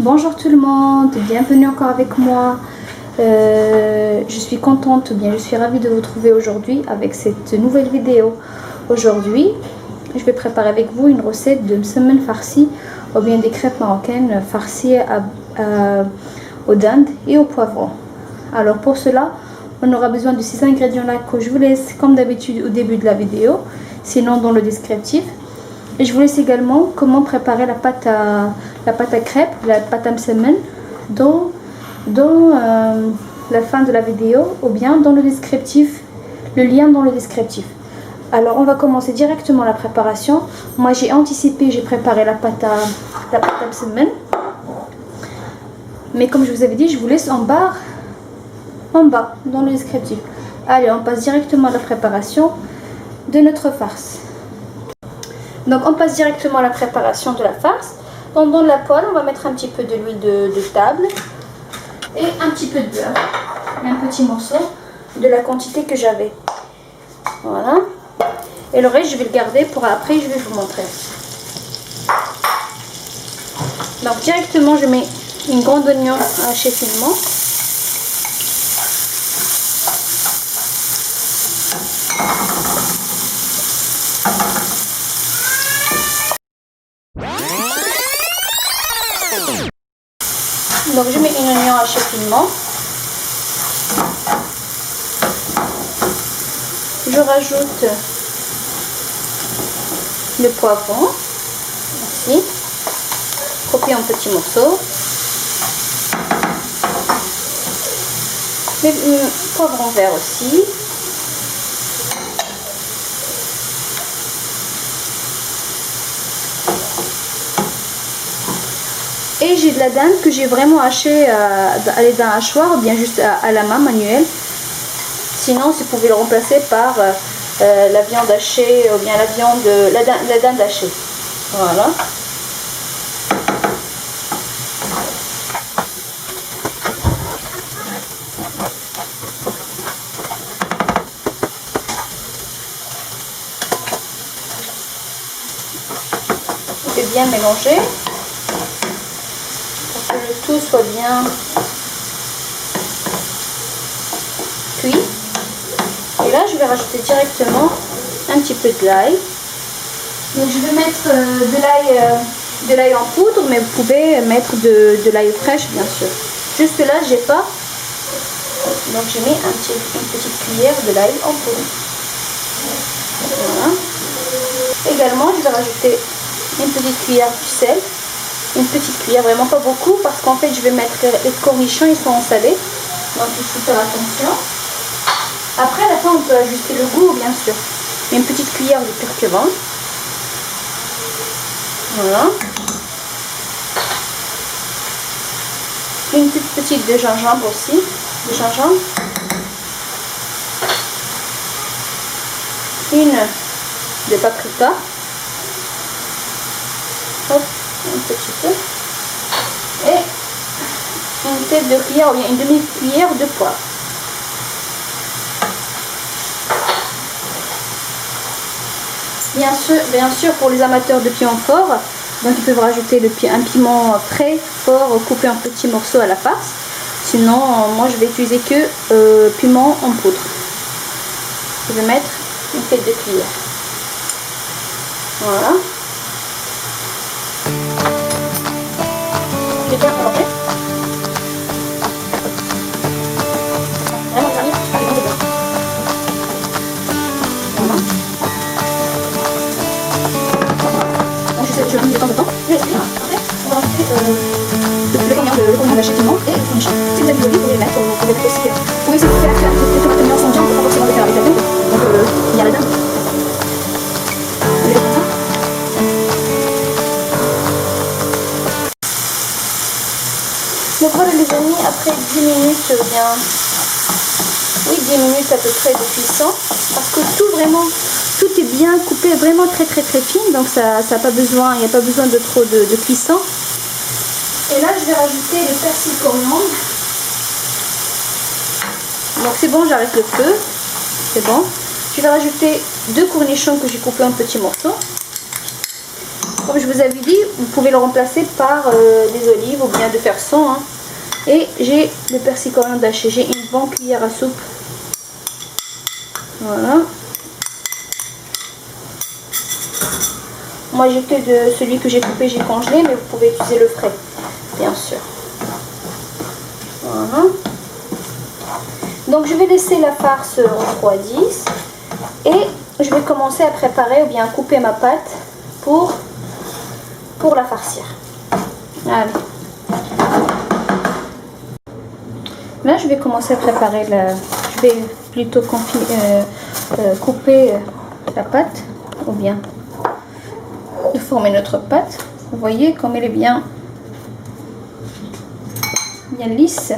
Bonjour tout le monde, bienvenue encore avec moi. Je suis contente, bien je suis ravie de vous trouver aujourd'hui avec cette nouvelle vidéo. Aujourd'hui, je vais préparer avec vous une recette de msemen farci ou bien des crêpes marocaines farcies aux dindes et au poivron. Alors pour cela, on aura besoin de ces ingrédients-là que je vous laisse comme d'habitude au début de la vidéo, sinon dans le descriptif. Et je vous laisse également comment préparer la pâte à crêpes, la pâte à msemen dans la fin de la vidéo ou bien dans le descriptif, le lien dans le descriptif. Alors on va commencer directement la préparation. Moi j'ai anticipé, j'ai préparé la pâte à msemen. Mais comme je vous avais dit, je vous laisse en bas dans le descriptif. Allez, on passe directement à la préparation de notre farce. Donc on passe directement à la préparation de la farce. Donc dans la poêle, on va mettre un petit peu de l'huile de table et un petit peu de beurre. Un petit morceau de la quantité que j'avais. Voilà. Et le reste, je vais le garder pour après, je vais vous montrer. Donc directement, je mets une grande oignon haché finement. Donc je mets une oignon haché finement. Je rajoute le poivron, ainsi, coupé en petits morceaux. Le poivron vert aussi. Et j'ai de la dinde que j'ai vraiment hachée à l'aide d'un hachoir ou bien juste à la main manuelle. Sinon, vous pouvez le remplacer par la viande hachée ou bien la dinde hachée. Voilà. Je vais bien mélanger pour que le tout soit bien cuit. Et là, je vais rajouter directement un petit peu de l'ail. Donc, je vais mettre de l'ail en poudre, mais vous pouvez mettre de l'ail fraîche, bien sûr. Jusque là, j'ai pas. Donc, j'ai mis une petite cuillère de l'ail en poudre. Voilà. Également, je vais rajouter une petite cuillère de sel. Une petite cuillère, vraiment pas beaucoup, parce qu'en fait, je vais mettre les cornichons, ils sont en salé. Donc, il faut faire attention. Après, à la fin, on peut ajuster le goût, bien sûr. Une petite cuillère de curcuma. Voilà. Une toute petite de gingembre aussi. De gingembre. Une de paprika. Hop, un petit peu. Et une tête de cuillère, ou bien une demi-cuillère de poivre. Bien sûr, pour les amateurs de piment fort, donc ils peuvent rajouter un piment frais, fort, coupé en petits morceaux à la farce. Sinon, moi je vais utiliser que piment en poudre. Je vais mettre une tête de cuillère. Voilà. Je vais bien mélanger. Vraiment garni, je vais bien. Voilà. Je rajoute de temps en temps. Après, on va rajouter le cognon haché finement et le cornichon. Si vous avez de l'olive, vous pouvez le mettre. Vous pouvez aussi faire des tomates en sans viande, pas forcément le faire avec la viande. Donc il y a la dinde. On les fait comme ça. Donc voilà les amis, après 10 minutes, bien, oui 10 minutes à peu près de cuisson, parce que tout est bien coupé, vraiment très fine, donc ça n'a pas besoin, il n'y a pas besoin de trop de cuisson. Et là je vais rajouter le persil coriandre. Donc c'est bon, j'arrête le feu, c'est bon. Je vais rajouter 2 cornichons que j'ai coupés en petits morceaux. Comme comme je vous avais dit, vous pouvez le remplacer par des olives ou bien de faire sans. Hein. Et j'ai le persil coriandre haché. J'ai une bonne cuillère à soupe. Voilà. Moi j'ai que de celui que j'ai coupé, j'ai congelé, mais vous pouvez utiliser le frais, bien sûr. Voilà. Donc je vais laisser la farce refroidir et je vais commencer à préparer ou bien à couper ma pâte pour la farcir. Allez. Là je vais commencer à préparer je vais plutôt couper la pâte ou bien de former notre pâte. Vous voyez comme elle est bien lisse.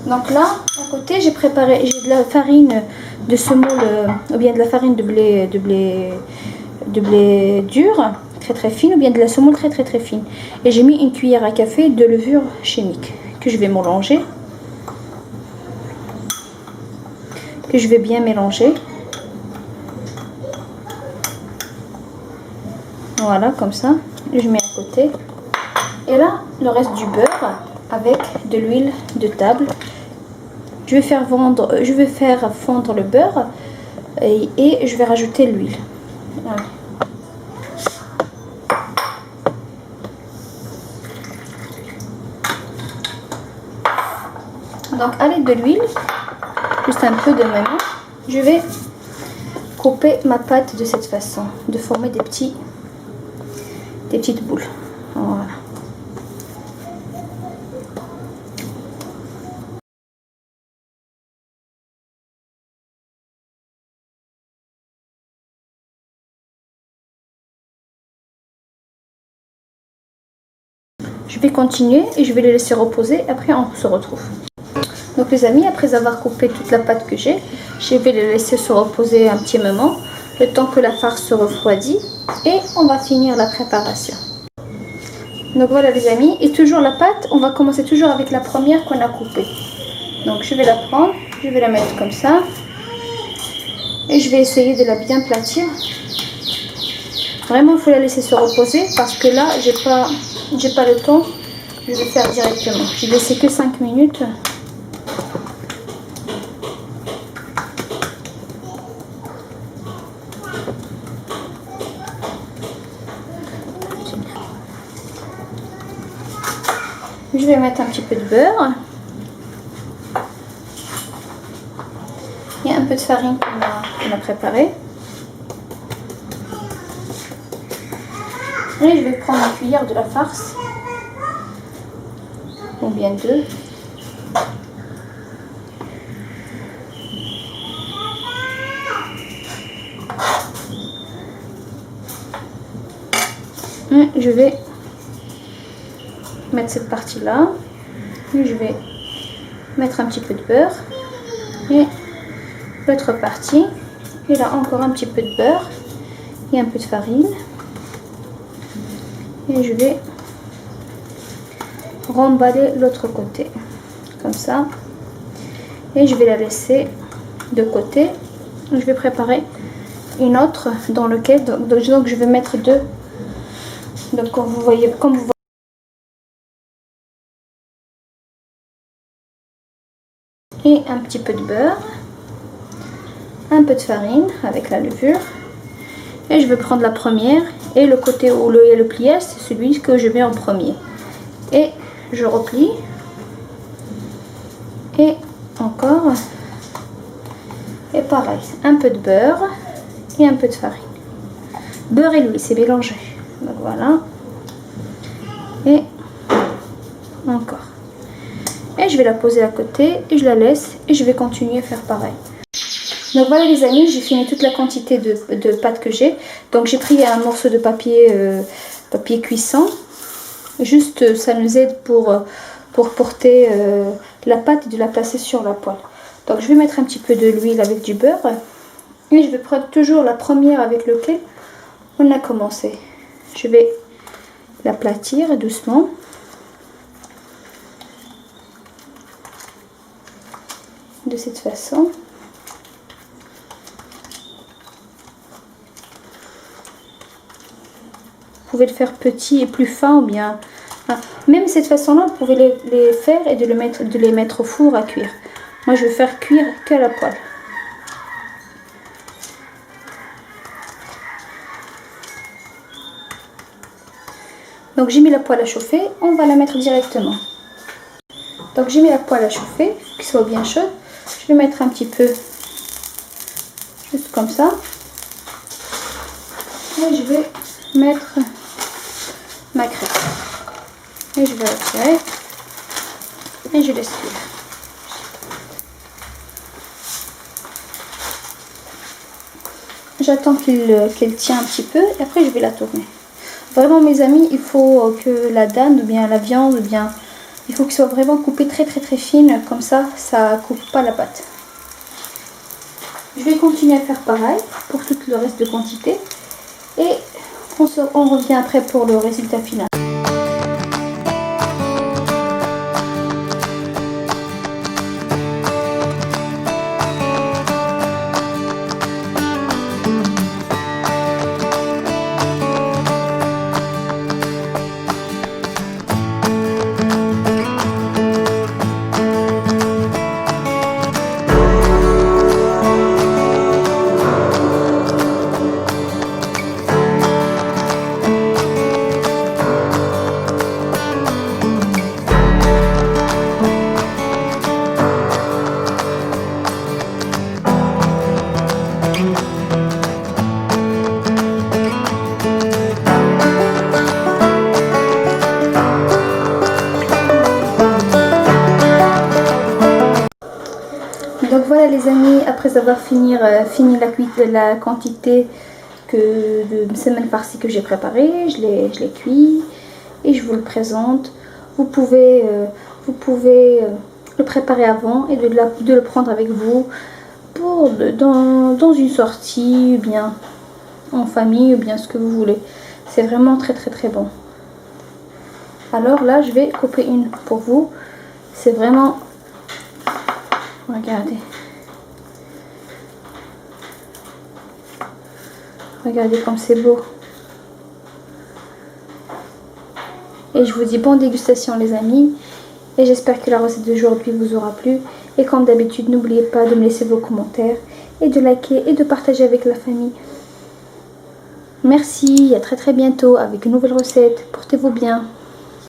Donc là à côté j'ai de la farine de semoule ou bien de la farine de blé dur très fine ou bien de la semoule très fine, et j'ai mis une cuillère à café de levure chimique que je vais mélanger, que je vais bien mélanger. Voilà, comme ça, je mets à côté. Et là, le reste du beurre avec de l'huile de table. Je vais faire fondre le beurre et je vais rajouter l'huile. Voilà. Donc, à l'aide de l'huile, juste un peu de ma main, je vais couper ma pâte de cette façon, de former des petites boules. Voilà. Je vais continuer et je vais les laisser reposer. Après, on se retrouve. Donc les amis, après avoir coupé toute la pâte que j'ai, je vais les laisser se reposer un petit moment, le temps que la farce se refroidit, et on va finir la préparation. Donc voilà les amis, et toujours la pâte, on va commencer toujours avec la première qu'on a coupée. Donc je vais la prendre, je vais la mettre comme ça, et je vais essayer de la bien platir. Vraiment, il faut la laisser se reposer parce que là, j'ai pas le temps. Je vais faire directement. J'ai laissé que 5 minutes. Je vais mettre un petit peu de beurre et un peu de farine qu'on a préparée. Et je vais prendre une cuillère de la farce, ou bien deux. Et je vais mettre cette partie-là. Et je vais mettre un petit peu de beurre. Et l'autre partie. Et là encore un petit peu de beurre et un peu de farine. Et je vais remballer l'autre côté comme ça, et je vais la laisser de côté. Je vais préparer une autre dans lequel donc je vais mettre deux. Donc comme vous voyez et un petit peu de beurre, un peu de farine avec la levure, et je vais prendre la première, et le côté où il y a le pliage, c'est celui que je mets en premier, et je replie, et encore, et pareil, un peu de beurre et un peu de farine. Beurre et l'huile, c'est mélangé. Donc voilà, et encore. Et je vais la poser à côté et je la laisse, et je vais continuer à faire pareil. Donc voilà les amis, j'ai fini toute la quantité de pâte que j'ai. Donc j'ai pris un morceau de papier cuisson. Juste ça nous aide pour porter la pâte et de la placer sur la poêle. Donc je vais mettre un petit peu de l'huile avec du beurre. Et je vais prendre toujours la première avec laquelle on a commencé. Je vais l'aplatir doucement. De cette façon. pouvez le faire petit et plus fin ou bien... Même cette façon-là, vous pouvez les faire et de les mettre au four à cuire. Moi, je vais faire cuire qu'à la poêle. Donc, j'ai mis la poêle à chauffer. On va la mettre directement. Donc, j'ai mis la poêle à chauffer, qu'il soit bien chaude. Je vais mettre un petit peu, juste comme ça. Et je vais mettre ma crème. Et je vais la tirer. Et je laisse cuire. J'attends qu'elle tient un petit peu et après je vais la tourner. Vraiment mes amis, il faut que la dinde ou bien la viande ou bien il faut qu'elle soit vraiment coupée très fine, comme ça, ça coupe pas la pâte. Je vais continuer à faire pareil pour tout le reste de quantité et on revient après pour le résultat final. Donc voilà les amis, après avoir fini la quantité de semaine farcie que j'ai préparée, je l'ai cuit et je vous le présente. Vous pouvez le préparer avant et de le prendre avec vous dans une sortie ou bien en famille ou bien ce que vous voulez. C'est vraiment très bon. Alors là je vais couper une pour vous. C'est vraiment... Regardez. Regardez comme c'est beau. Et je vous dis bonne dégustation les amis. Et j'espère que la recette d'aujourd'hui vous aura plu. Et comme d'habitude, n'oubliez pas de me laisser vos commentaires. Et de liker et de partager avec la famille. Merci, à très bientôt avec une nouvelle recette. Portez-vous bien.